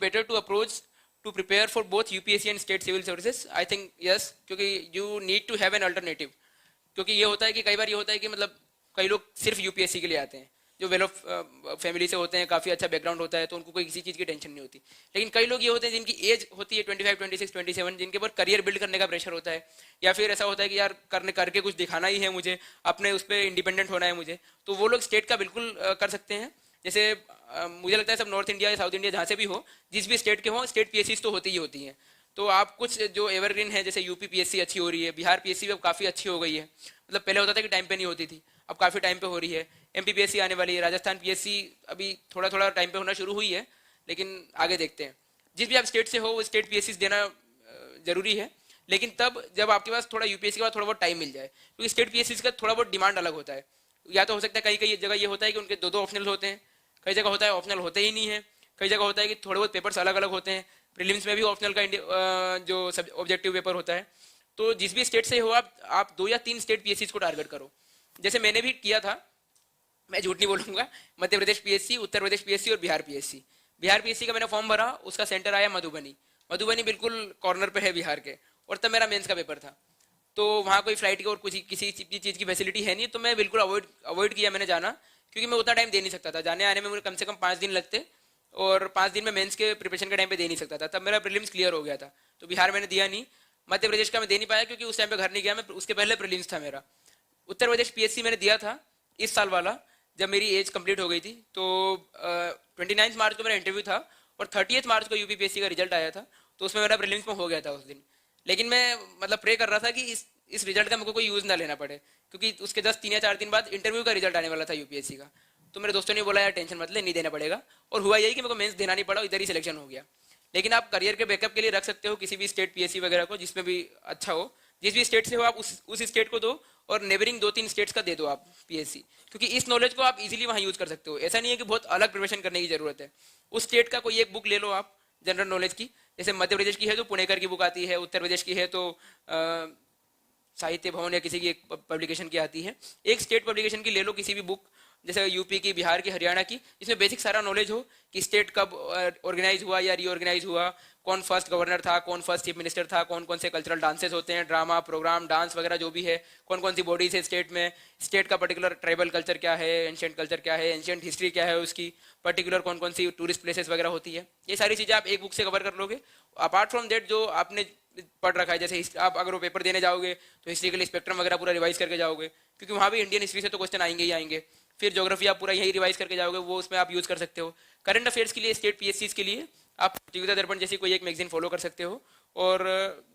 better to approach to prepare for both UPSC and state civil services? I think yes, क्योंकि you need to have an alternative. क्योंकि ये होता है कि कई बार ये होता है कि मतलब कई लोग सिर्फ यूपीएससी के लिए आते हैं, जो वेल ऑफ फैमिली से होते हैं, काफ़ी अच्छा बैकग्राउंड होता है, तो उनको कोई किसी चीज़ की टेंशन नहीं होती। लेकिन कई लोग ये होते हैं जिनकी एज होती है 25, 26, 27, जिनके ऊपर करियर बिल्ड करने का प्रेशर होता है, या फिर ऐसा होता है कि यार करके कुछ दिखाना ही है मुझे, अपने उस पर इंडिपेंडेंट होना है मुझे, तो वो लोग स्टेट का बिल्कुल कर सकते हैं। जैसे मुझे लगता है सब नॉर्थ इंडिया या साउथ इंडिया जहाँ से भी हो, जिस भी स्टेट के हो, स्टेट पीएससी तो होती ही होती हैं। तो आप कुछ जो एवरग्रीन है, जैसे यूपी पीएससी अच्छी हो रही है, बिहार पीएससी भी अब काफ़ी अच्छी हो गई है, मतलब पहले होता था कि टाइम पे नहीं होती थी, अब काफ़ी टाइम पे हो रही है। एमपी पीएससी आने वाली है, राजस्थान पीएससी अभी थोड़ा थोड़ा टाइम पे होना शुरू हुई है, लेकिन आगे देखते हैं। जिस भी आप स्टेट से हो वो स्टेट पीएससी देना जरूरी है, लेकिन तब जब आपके पास थोड़ा यूपीएससी के बाद थोड़ा बहुत टाइम मिल जाए, क्योंकि स्टेट पीएससी का थोड़ा बहुत डिमांड अलग होता है। या तो हो सकता है कई कई जगह ये होता है कि उनके दो दो ऑप्शनल होते हैं, कई जगह होता है ऑप्शनल होते ही नहीं है, कई जगह होता है कि थोड़े बहुत पेपर्स अलग अलग होते हैं, प्रीलिम्स में भी ऑप्शनल का जो सब ऑब्जेक्टिव पेपर होता है। तो जिस भी स्टेट से हो आप 2 या 3 स्टेट पीएससी को टारगेट करो, जैसे मैंने भी किया था, मैं झूठ नहीं बोलूंगा। मध्य प्रदेश पीएससी, उत्तर प्रदेश पीएससी और बिहार पीएससी। बिहार पीएससी का मैंने फॉर्म भरा, उसका सेंटर आया मधुबनी। मधुबनी बिल्कुल कॉर्नर पे है बिहार के, और तब मेरा मेंस का पेपर था, तो वहाँ कोई फ्लाइट की और कुछ किसी चीज़ की फैसिलिटी है नहीं, तो मैं बिल्कुल अवॉइड किया मैंने जाना, क्योंकि मैं उतना टाइम दे नहीं सकता था। जाने आने में मुझे कम से कम 5 दिन लगते, और 5 दिन में मेंस के प्रिपरेशन के टाइम पे दे नहीं सकता था। तब मेरा प्रीलिम्स क्लियर हो गया था, तो बिहार मैंने दिया नहीं। मध्य प्रदेश का मैं दे नहीं पाया क्योंकि उस टाइम पे घर नहीं गया मैं, उसके पहले प्रीलिम्स था मेरा। उत्तर प्रदेश पीएससी मैंने दिया था इस साल वाला, जब मेरी एज कंप्लीट हो गई थी। तो 29 मार्च को मेरा इंटरव्यू था, और 30 मार्च को यूपीपीएससी का रिजल्ट आया था, तो उसमें मेरा प्रीलिम्स में हो गया था उस दिन। लेकिन मैं मतलब प्रे कर रहा था कि इस रिजल्ट का मेरे को कोई यूज़ ना लेना पड़े, क्योंकि उसके 3 या 4 दिन बाद इंटरव्यू का रिजल्ट आने वाला था यूपीएससी का। तो मेरे दोस्तों ने बोला यार टेंशन मत ले, नहीं देना पड़ेगा, और हुआ यही कि मेरे को मेंस देना नहीं पड़ा, इधर ही सिलेक्शन हो गया। लेकिन आप करियर के बैकअप के लिए रख सकते हो किसी भी स्टेट पीएससी वगैरह को, जिसमें भी अच्छा हो। जिस भी स्टेट से हो आप उस स्टेट को दो, और नेबरिंग 2-3 स्टेट्स का दे दो आप पीएससी, क्योंकि इस नॉलेज को आप इजीली वहाँ यूज कर सकते हो। ऐसा नहीं है कि बहुत अलग प्रिपरेशन करने की जरूरत है। उस स्टेट का कोई एक बुक ले लो आप जनरल नॉलेज की, जैसे मध्य प्रदेश की है तो पुणेकर की बुक आती है, उत्तर प्रदेश की है तो साहित्य भवन या किसी की एक पब्लिकेशन की आती है। एक स्टेट पब्लिकेशन की ले लो किसी भी बुक, जैसे यूपी की, बिहार की, हरियाणा की, इसमें बेसिक सारा नॉलेज हो कि स्टेट कब ऑर्गेनाइज हुआ या रीऑर्गेनाइज हुआ, कौन फर्स्ट गवर्नर था, कौन फर्स्ट चीफ मिनिस्टर था, कौन कौन से कल्चरल डांसेस होते हैं, ड्रामा प्रोग्राम डांस वगैरह जो भी है, कौन कौन सी बॉडीज है स्टेट में, स्टेट का पर्टिकुलर ट्राइबल कल्चर क्या है, एंशियंट कल्चर क्या है, एंशियंट हिस्ट्री क्या है उसकी, पर्टिकुलर कौन कौन सी टूरिस्ट प्लेसेस वगैरह होती है। ये सारी चीज़ें आप एक बुक से कवर कर लोगे। अपार्ट फ्रॉम देट जो आपने पढ़ रखा है, जैसे आप अगर वो पेपर देने जाओगे तो हिस्ट्री के लिए स्पेक्ट्रम वगैरह पूरा रिवाइज करके जाओगे, क्योंकि वहाँ भी इंडियन हिस्ट्री से तो क्वेश्चन आएंगे ही आएंगे। फिर ज्योग्राफी आप पूरा यही रिवाइज करके जाओगे, वो उसमें आप यूज कर सकते हो। करंट अफेयर्स के लिए, स्टेट पीएससी के लिए आप प्रतियोगिता दर्पण जैसी कोई एक मैगजीन फॉलो कर सकते हो। और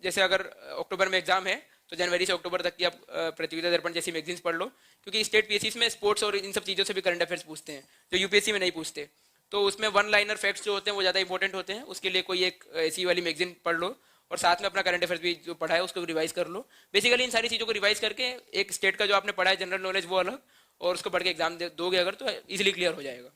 जैसे अगर अक्टूबर में एग्जाम है तो जनवरी से अक्टूबर तक की आप प्रतियोगिता दर्पण जैसी मैगजीन्स पढ़ लो, क्योंकि स्टेट पीएससी में स्पोर्ट्स और इन सब चीज़ों से भी करंट अफेयर्स पूछते हैं, जो यूपीएससी में नहीं पूछते। तो उसमें वन लाइनर फैक्ट्स जो होते हैं वो ज़्यादा इंपॉर्टेंट होते हैं, उसके लिए कोई एक ऐसी वाली मैगजीन पढ़ लो, और साथ में अपना करंट अफेयर्स भी जो पढ़ा है उसको रिवाइज कर लो। बेसिकली इन सारी चीज़ों को रिवाइज करके एक स्टेट का जो आपने पढ़ा है जनरल नॉलेज वो अलग, और उसको पढ़ के एग्जाम दोगे अगर तो इजीली क्लियर हो जाएगा।